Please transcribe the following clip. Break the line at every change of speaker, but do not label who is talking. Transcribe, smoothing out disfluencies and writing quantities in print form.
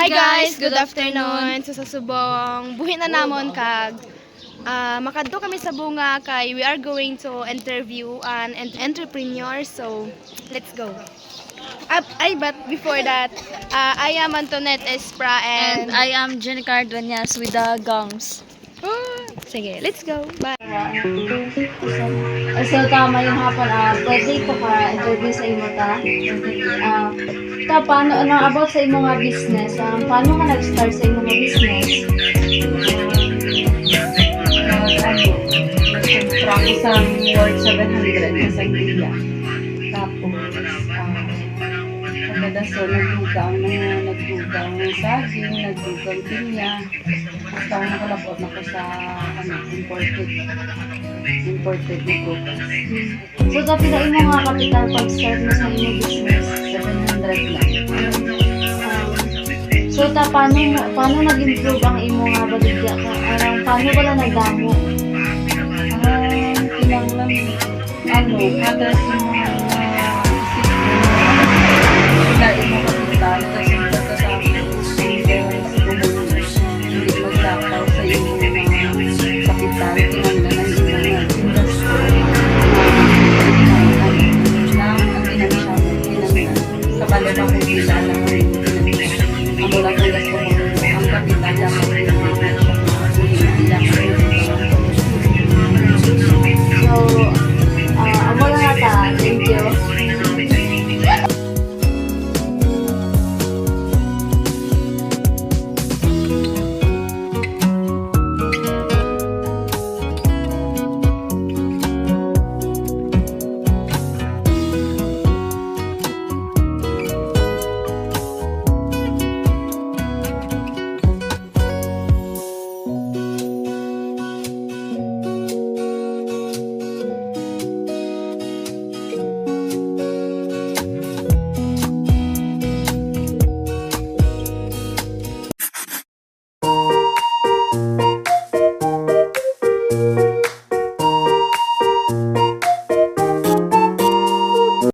Hi guys, good afternoon. So sa subong buhi na namon kag makadto kami sa bunga kay we are going to interview an entrepreneur. So let's go. But before that, I am Antoinette Espra
And
and
I am Jenny Cardueñas with the gongs.
sige, let's go. Bye.
So tama yung hapon, pwede ko ka interview sa imo ta. Paano, about sa imo nga business? Paano ka nag-start sa imo nga business?
From isang worth 700 na sa India. Tapos, so nagdugang ng saging, nagdugang pinya. Basta ako nakalabot na ko sa imported na prutas.
So dati na imo nga capital pag-start mo sa imo business?
700 lang.
So paano nag-improve ang imo nga baligya ka? Paano ba na nagdamo?
Kinanglan, address yung mga sila yung mga kapital, tapos yung pagkatapos hindi maglakaw sa yung mga kapital, kinanglan ng mga industry ang financial, kinanglan sa balibang kong sila lang ang mula kong